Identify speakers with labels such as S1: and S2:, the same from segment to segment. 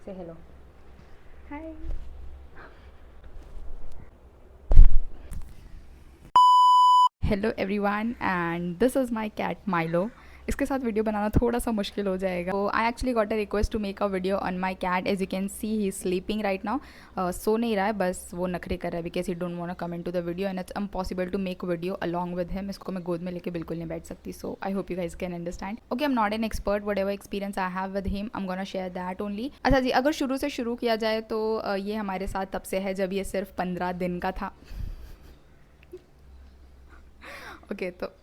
S1: Say hello.
S2: Hi. Hello everyone and this is my cat Milo. इसके साथ video बनाना थोड़ा सा मुश्किल हो जाएगा। तो I actually got a request to make a video on my cat. As you can see he is sleeping right now. सो नहीं रहा है, बस वो नखरे कर रहा है because he don't want to come into the video and it's impossible to make video along with him. इसको मैं गोद में लेके बिल्कुल नहीं बैठ सकती। So I hope you guys can understand. Okay, I am not an expert, what ever experience I have with him I am gonna share that only. अच्छा जी, अगर शुरू से शुरू किया जाए तो ये हमारे साथ तब से है जब ये सिर्फ 15 दिन का था। ओके तो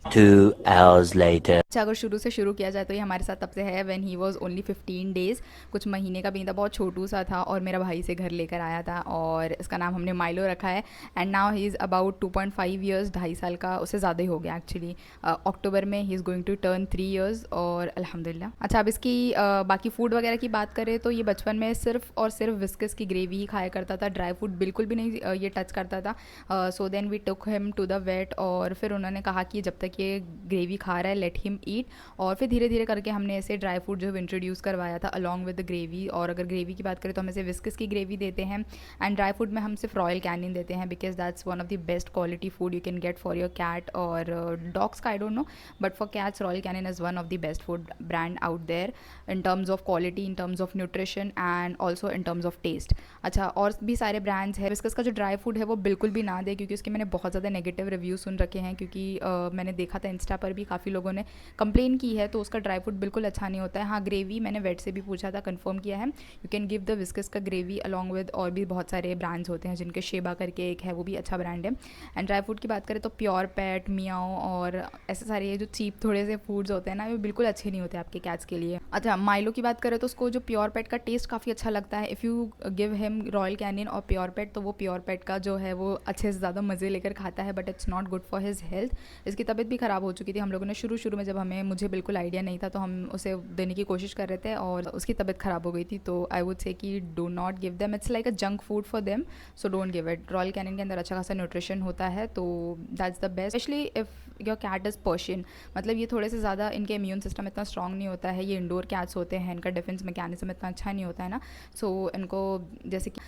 S3: 2 hours later.
S2: अच्छा, अगर शुरू से शुरू किया जाए तो ये हमारे साथ तब से है when he was only 15 days. कुछ महीने का भी नहीं था, बहुत छोटू सा था और मेरा भाई से घर लेकर आया था और इसका नाम हमने माइलो रखा है। And now he is about 2.5 years, 2.5 साल का, उससे ज़्यादा ही हो गया एक्चुअली। अक्टूबर में ही is going to turn 3 years और अल्हम्दुलिल्लाह। अच्छा, अब इसकी बाकी फूड वगैरह की बात करें तो ये बचपन में सिर्फ और सिर्फ विस्कस की ग्रेवी ही खाया करता था। ड्राई फूड बिल्कुल भी नहीं ये टच करता था। So then we took him to the vet और फिर उन्होंने कहा कि जब तक ये ग्रेवी खा रहा है लेट हिम ईट। और फिर धीरे धीरे करके हमने ऐसे ड्राई फ्रूट जो है इंट्रोड्यूस करवाया था अलॉन्ग विद द ग्रेवी। और अगर ग्रेवी की बात करें तो हम ऐसे विस्कस की ग्रेवी देते हैं एंड ड्राई फ्रूट में हम सिर्फ रॉयल कैनिन देते हैं because that's one of the best quality food you can get for your cat और डॉग्स का I don't know, but for cats Royal Canin is one of the best food brand out there in terms of quality, in terms of nutrition and also in terms of taste. अच्छा, और भी सारे brands हैं। Viscous का जो dry food है वो बिल्कुल भी ना दे क्योंकि उसके मैंने बहुत ज़्यादा नेगेटिव रिव्यू सुन रखे हैं क्योंकि मैंने देखा था इंस्टा पर भी काफ़ी लोगों ने कंप्लेन की है। तो उसका ड्राई फ्रूट बिल्कुल अच्छा नहीं होता है। हाँ, ग्रेवी मैंने वेट से भी पूछा था, कंफर्म किया है you can give the viscous का ग्रेवी अलॉन्ग विद और भी बहुत सारे ब्रांड्स होते हैं जिनके शेबा करके एक है, वो भी अच्छा ब्रांड है। एंड ड्राई फ्रूट की बात करें तो प्योर पेट, मियाओ और ऐसे सारे ये जो चीप थोड़े से फूड्स होते हैं ना, वो बिल्कुल अच्छे नहीं होते आपके कैट्स के लिए। अच्छा, माइलो की बात करें तो उसको जो प्योर पेट का टेस्ट काफ़ी अच्छा लगता है। If you give him Royal Canin और प्योर पेट तो वो प्योर पेट का जो है वो अच्छे से ज़्यादा मज़े लेकर खाता है, but it's not good for his health. इसकी तबीयत भी ख़राब हो चुकी थी। हम लोगों ने शुरू में जब मुझे बिल्कुल आइडिया नहीं था तो हम उसे देने की कोशिश कर रहे थे और उसकी तबीयत ख़राब हो गई थी। तो आई वुड से कि do not give them, it's like a junk food for them, so don't give it. Royal Canin के अंदर अच्छा खासा न्यूट्रिशन होता है तो that's the best, specially if your cat is Persian. मतलब ये थोड़े से ज़्यादा, इनके इम्यून सिस्टम इतना स्ट्रॉन्ग नहीं होता है, ये इंडोर कैट्स होते हैं, इनका डिफेंस मैकेनिज्म इतना अच्छा नहीं होता है ना। सो इनको जैसे कि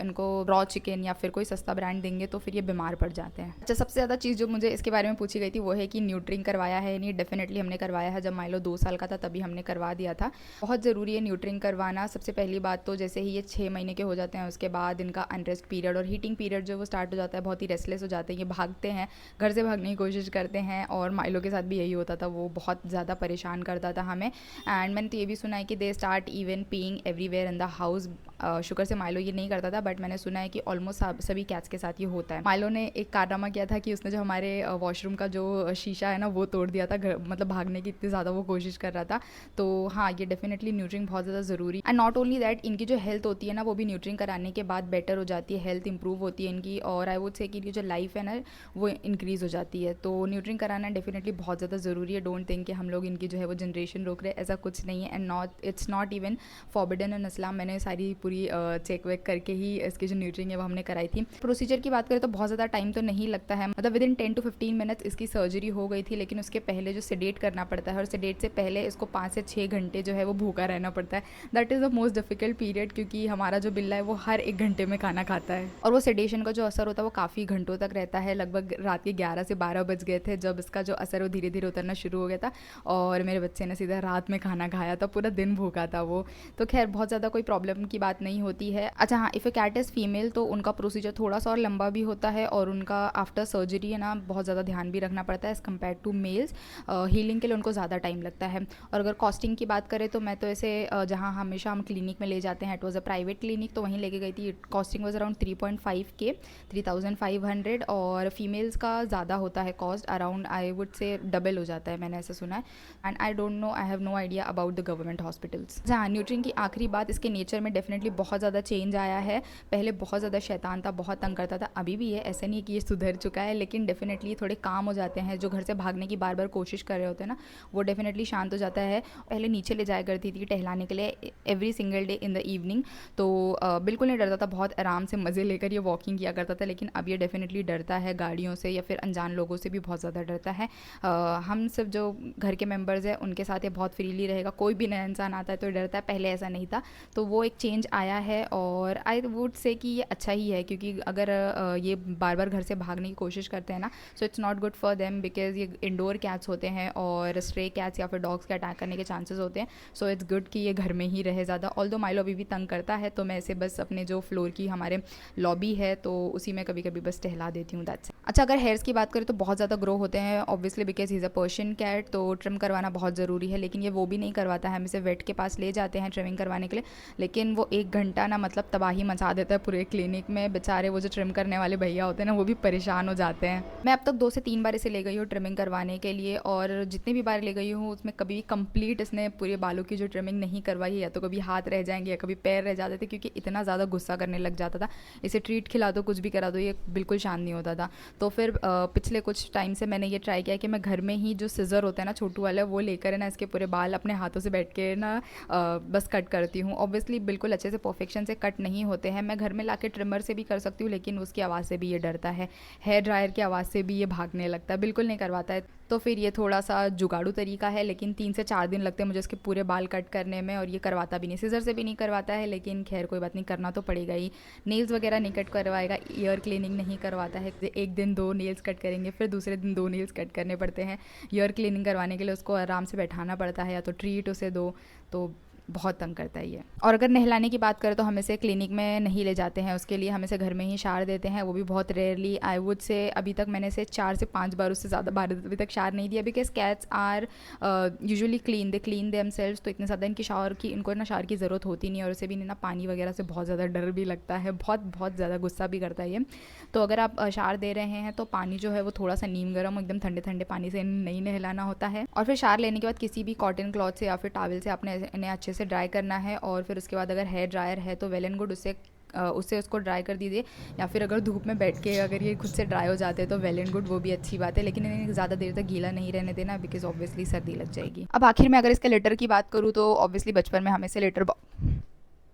S2: इनको रॉ चिकन या फिर कोई सस्ता ब्रांड देंगे तो फिर ये बीमार पड़ जाते हैं। अच्छा, सबसे ज़्यादा चीज़ जो मुझे इसके बारे में पूछी गई थी वो है कि न्यूट्रिंग करवाया है नहीं। डेफिनेटली हमने करवाया है। जब माइलो 2 साल का था तभी हमने करवा दिया था। बहुत ज़रूरी है न्यूट्रिंग करवाना। सबसे पहली बात तो जैसे ही ये 6 महीने के हो जाते हैं उसके बाद इनका अनरेस्ट पीरियड और हीटिंग पीरियड जो वो स्टार्ट हो जाता है, बहुत ही रेस्टलेस हो जाते हैं, ये भागते हैं, घर से भागने की कोशिश करते हैं। और माइलो के साथ भी यही होता था, वो बहुत ज़्यादा परेशान करता था हमें। एंड मैंने तो ये भी सुना है कि they start even peeing everywhere in the house. शुक्र से माइलो ये नहीं करता था, बट मैंने सुना है कि ऑलमोस्ट सभी कैट्स के साथ ये होता है। माइलो ने एक कारनामा किया था कि उसने जो हमारे वॉशरूम का जो शीशा है ना वो तोड़ दिया था, मतलब भागने की इतनी ज़्यादा वो कोशिश कर रहा था। तो हाँ, ये डेफिनेटली न्यूट्रिंग बहुत ज़्यादा ज़रूरी। एंड नॉट ओनली दैट, इनकी जो हेल्थ होती है ना वो भी न्यूट्रिंग कराने के बाद बेटर हो जाती है, हेल्थ इंप्रूव होती है इनकी। और आई वुड से कि इनकी जो लाइफ है ना वो इंक्रीज़ हो जाती है। तो न्यूट्रिंग कराना डेफिनेटली बहुत ज़्यादा ज़रूरी है। डोंट थिंक कि हम लोग इनकी जो है वो जनरेशन रोक रहे, ऐसा कुछ नहीं है। And it's not even forbidden in Islam. मैंने सारी पूरी चेक वेक करके ही इसकी जो न्यूट्रिंग है वो हमने कराई थी। प्रोसीजर की बात करें तो बहुत ज़्यादा टाइम तो नहीं लगता है, मतलब विद इन 10 to 15 मिनट्स इसकी सर्जरी हो गई थी। लेकिन उसके पहले जो सेडेट करना पड़ता है और सेडेट से पहले इसको 5 से 6 घंटे जो है वो भूखा रहना पड़ता है। That is the most difficult period क्योंकि हमारा जो बिल्ला है वो हर 1 घंटे में खाना खाता है और वो सेडेशन का जो असर होता है वो काफ़ी घंटों तक रहता है। लगभग रात के 11 से 12 बज गए थे जब इसका जो असर वो धीरे धीरे उतरना शुरू हो गया था और मेरे बच्चे ने सीधा रात में खाना खाया था, पूरा दिन भूखा था वो। तो खैर बहुत ज़्यादा कोई प्रॉब्लम की बात नहीं होती है। अच्छा हाँ, if a cat is female तो उनका प्रोसीजर थोड़ा सा और लंबा भी होता है और उनका आफ्टर सर्जरी है ना बहुत ज़्यादा ध्यान भी रखना पड़ता है as compare to males. Healing के लिए उनको ज़्यादा टाइम लगता है। और अगर कॉस्टिंग की बात करें तो मैं तो ऐसे जहाँ हमेशा हम क्लिनिक में ले जाते हैं, it was a private clinic, तो वहीं लेके गई थी। Costing was around 3.5K, 3,500। और फीमेल्स का ज़्यादा होता है cost, around I would say double हो जाता है, मैंने ऐसा सुना है। And I don't know, I have no idea about the government hospitals. हाँ, न्यूट्रिंग की आखिरी बात, इसके नेचर में डेफिनेटली डेफिनेटली बहुत ज़्यादा चेंज आया है। पहले बहुत ज़्यादा शैतान था, बहुत तंग करता था, अभी भी है, ऐसा नहीं है कि ये सुधर चुका है, लेकिन डेफिनेटली थोड़े काम हो जाते हैं। जो घर से भागने की बार बार कोशिश कर रहे होते हैं ना, वो डेफिनेटली शांत हो जाता है। पहले नीचे ले जाया करती थी टहलाने के लिए every single day in the evening, तो बिल्कुल नहीं डरता था, बहुत आराम से मज़े लेकर ये वॉकिंग किया करता था। लेकिन अब ये डेफिनेटली डरता है गाड़ियों से या फिर अनजान लोगों से भी बहुत ज़्यादा डरता है। हम सब जो घर के मेंबर्स हैं उनके साथ ये बहुत फ्रीली रहेगा, कोई भी नया इंसान आता है तो डरता है, पहले ऐसा नहीं था। तो वो एक चेंज आया है और आई वुड से कि ये अच्छा ही है, क्योंकि अगर ये बार बार घर से भागने की कोशिश करते हैं ना, so it's not good for them, because ये इंडोर कैट्स होते हैं और स्ट्रे कैट्स या फिर डॉग्स के अटैक करने के चांसेस होते हैं। सो इट्स गुड कि ये घर में ही रहे ज़्यादा। ऑल्दो माइलो अभी भी तंग करता है, तो मैं इसे बस अपने जो फ्लोर की हमारे लॉबी है तो उसी में कभी कभी बस टहला देती हूँ, दैट्स इट। अच्छा, अगर हेयर्स की बात करें तो बहुत ज़्यादा ग्रो होते हैं obviously, because he is a Persian cat, तो ट्रिम करवाना बहुत ज़रूरी है। लेकिन ये वो भी नहीं करवाता है, हम इसे वेट के पास ले जाते हैं ट्रिमिंग करवाने के लिए, लेकिन वो 1 घंटा ना मतलब तबाही मचा देता है पूरे क्लिनिक में। बेचारे वो जो ट्रिम करने वाले भैया होते हैं ना, वो भी परेशान हो जाते हैं। मैं अब तक 2 से 3 बार इसे ले गई हूँ ट्रिमिंग करवाने के लिए, और जितनी भी बार ले गई हूँ उसमें कभी भी कंप्लीट इसने पूरे बालों की जो ट्रिमिंग नहीं करवाई है। या तो कभी हाथ रह जाएंगे या कभी पैर रह जाते थे, क्योंकि इतना ज़्यादा गुस्सा करने लग जाता था। इसे ट्रीट खिला दो, कुछ भी करा दो, ये बिल्कुल शांत नहीं होता था। तो फिर पिछले कुछ टाइम से मैंने ये ट्राई किया कि मैं घर में ही जो सिज़र होता है ना छोटू वाला, वो लेकर है ना इसके पूरे बाल अपने हाथों से बैठ के ना बस कट करती हूँ। ऑब्वियसली बिल्कुल अच्छे से परफेक्शन से कट नहीं होते हैं, मैं घर में लाके ट्रिमर से भी कर सकती हूँ, लेकिन उसकी आवाज़ से भी ये डरता है, हेयर ड्रायर की आवाज़ से भी ये भागने लगता है, बिल्कुल नहीं करवाता है। तो फिर ये थोड़ा सा जुगाड़ू तरीका है, लेकिन 3 से 4 दिन लगते हैं मुझे इसके पूरे बाल कट करने में, और ये करवाता भी नहीं, सिज़र से भी नहीं करवाता है। लेकिन खैर कोई बात नहीं, करना तो पड़ेगा ही। नेल्स वगैरह नहीं कट करवाएगा, ईयर क्लीनिंग नहीं करवाता है, एक दिन 2 नेल्स कट करेंगे, फिर दूसरे दिन 2 नेल्स कट करने पड़ते हैं। ईयर क्लीनिंग करवाने के लिए उसको आराम से बैठाना पड़ता है, या तो ट्रीट उसे दो, तो बहुत तंग करता है ये। और अगर नहलाने की बात करें तो हम इसे क्लिनिक में नहीं ले जाते हैं, उसके लिए हम इसे घर में ही शार देते हैं, वो भी बहुत रेयरली। आई वुड से अभी तक मैंने इसे 4 से 5 बार, उससे ज़्यादा बार अभी तक शार नहीं दिया, because cats are usually clean, they clean themselves, तो इतने ज़्यादा इनकी शावर की, इनको ना शार की ज़रूरत होती नहीं है। और उसे भी ना पानी वगैरह से बहुत ज़्यादा डर भी लगता है, बहुत बहुत ज़्यादा गुस्सा भी करता है ये। तो अगर आप शार दे रहे हैं तो पानी जो है वो थोड़ा सा नीम गर्म, एकदम ठंडे ठंडे पानी से नहीं नहलाना होता है। और फिर शार लेने के बाद किसी भी कॉटन क्लॉथ से या फिर टॉवल से आपने इन्हें अच्छे से ड्राई करना है, और फिर उसके बाद अगर हेयर ड्रायर है तो वेल एंड गुड, उससे उसको ड्राई कर दीजिए। या फिर अगर धूप में बैठ के अगर ये खुद से ड्राई हो जाते हैं तो वेल एंड गुड, वो भी अच्छी बात है। लेकिन इन्हें ज़्यादा देर तक गीला नहीं रहने देना, बिकॉज ऑब्वियसली सर्दी लग जाएगी। अब आखिर में अगर इसके लिटर की बात करूँ तो ऑब्वियसली बचपन में हमें से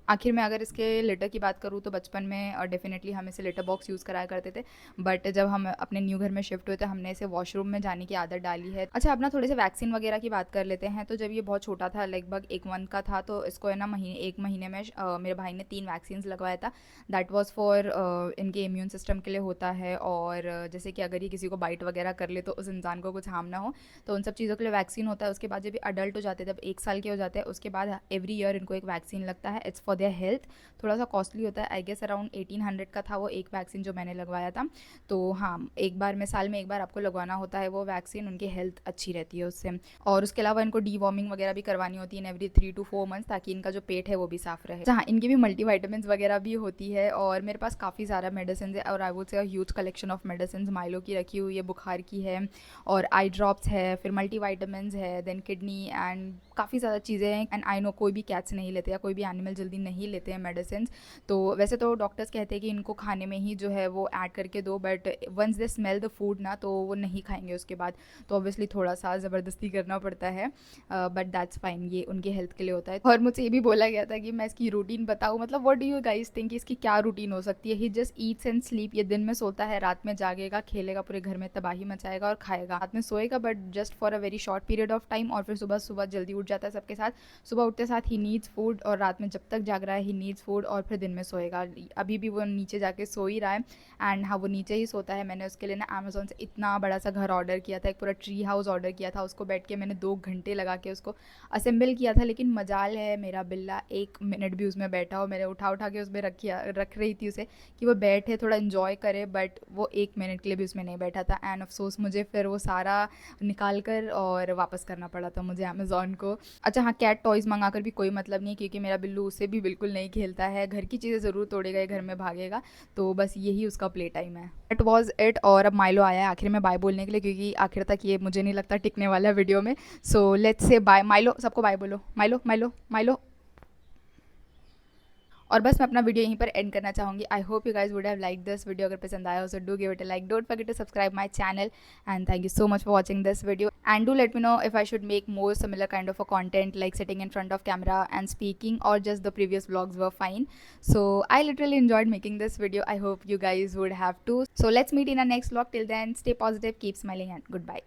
S2: आखिर में अगर इसके लेटर की बात करूँ तो बचपन में डेफिनेटली हम इसे लेटर बॉक्स यूज़ कराया करते थे, बट जब हम अपने न्यू घर में शिफ्ट हुए तो हमने इसे वॉशरूम में जाने की आदत डाली है। अच्छा, अब ना थोड़े से वैक्सीन वगैरह की बात कर लेते हैं। तो जब ये बहुत छोटा था, लगभग 1 मंथ का था, तो इसको है ना 1 महीने में मेरे भाई ने 3 वैक्सीन लगवाया था। दैट वॉज फॉर इनके इम्यून सिस्टम के लिए होता है, और जैसे कि अगर ये किसी को बाइट वगैरह कर ले तो उस इंसान को कुछ हार्म ना हो, तो उन सब चीज़ों के लिए वैक्सीन होता है। उसके बाद जब ये अडल्ट हो जाते हैं, जब 1 साल के हो जाते हैं, उसके बाद एवरी ईयर इनको एक वैक्सीन लगता है। इट्स फॉर देयर हेल्थ, थोड़ा सा कॉस्टली होता है, आई गेस अराउंड 1800 का था वो एक वैक्सीन जो मैंने लगवाया था। तो हाँ, एक बार में साल में एक बार आपको लगवाना होता है वो वैक्सीन, उनकी हेल्थ अच्छी रहती है उससे। और उसके अलावा इनको डीवॉर्मिंग वगैरह भी करवानी होती है एवरी 3 to 4 मंथ्स, ताकि इनका जो पेट है वो भी साफ रहे। हाँ, इनकी भी मल्टीविटामिन्स वगैरह भी होती है, और मेरे पास काफ़ी सारा मेडिसिन है, और I would say huge collection of medicine Milo की रखी हुई है, बुखार की है, और आई ड्रॉप्स है, फिर मल्टीविटामिन्स है, देन किडनी, एंड काफ़ी ज़्यादा चीज़ें हैं। एंड आई नो कोई भी कैट्स नहीं लेते या कोई भी एनिमल जल्दी नहीं लेते हैं मेडिसिन, तो वैसे तो डॉक्टर्स कहते हैं कि इनको खाने में ही जो है वो ऐड करके दो, but once they smell the food ना, तो वो नहीं खाएंगे उसके बाद, तो ऑब्वियसली थोड़ा सा ज़बरदस्ती करना पड़ता है, बट दैट्स फाइन, ये उनकी हेल्थ के लिए होता है। और मुझसे ये भी बोला गया था कि मैं इसकी रूटीन बताऊँ, मतलब what do you guys think इसकी क्या रूटीन हो सकती है? ही जस्ट ईट्स एंड स्लीप, ये दिन में सोता है, रात में जागेगा, खेलेगा, पूरे घर में तबाही मचाएगा और खाएगा, रात में सोएगा but just for a very short period of time, और फिर सुबह सुबह जल्दी उठ जाता है सबके साथ, सुबह उठते साथ ही नीड्स फूड, और रात में जब तक जाग रहा है ही नीड्स फूड, और फिर दिन में सोएगा। अभी भी वो नीचे जाके सो ही रहा है, एंड हाँ, वो नीचे ही सोता है। मैंने उसके लिए ना अमेज़ॉन से इतना बड़ा सा घर ऑर्डर किया था, एक पूरा ट्री हाउस ऑर्डर किया था, उसको बैठ के मैंने 2 घंटे लगा के उसको असेंबल किया था। लेकिन मजाल है मेरा बिल्ला 1 मिनट भी उसमें बैठा हो, मैंने उठा के उसमें रख रही थी उसे कि वो बैठे थोड़ा इन्जॉय करे, बट वो 1 मिनट के लिए भी उसमें नहीं बैठा था। एंड अफसोस मुझे फिर वो सारा निकाल कर और वापस करना पड़ा था मुझे अमेज़ॉन को। अच्छा हाँ, कैट टॉयज़ मंगा कर भी कोई मतलब नहीं, क्योंकि मेरा बिल्लू उससे भी बिल्कुल नहीं खेलता है, घर की चीज़ें ज़रूर तोड़ेगा, घर में भागेगा, तो बस यही उसका प्ले टाइम है। It was it. और अब माइलो आया है आखिर में बाय बोलने के लिए, क्योंकि आखिर तक ये मुझे नहीं लगता टिकने वाला है वीडियो में। So let's say bye. Milo, सबको बाय बोलो, माइलो माइलो माइलो। और बस मैं अपना वीडियो यहीं पर एंड करना चाहूँगी. आई hope you guys would have like this video. अगर पसंद आया हो so do give it a like. Don't forget to subscribe my channel and thank you so much for watching this video. And do let me know if I should make more similar kind of a content like sitting in front of camera and speaking, or just the previous vlogs were fine. So I literally enjoyed making this video. I hope you guys would have too. So let's meet in our next vlog. Till then, stay positive, keep smiling, and goodbye.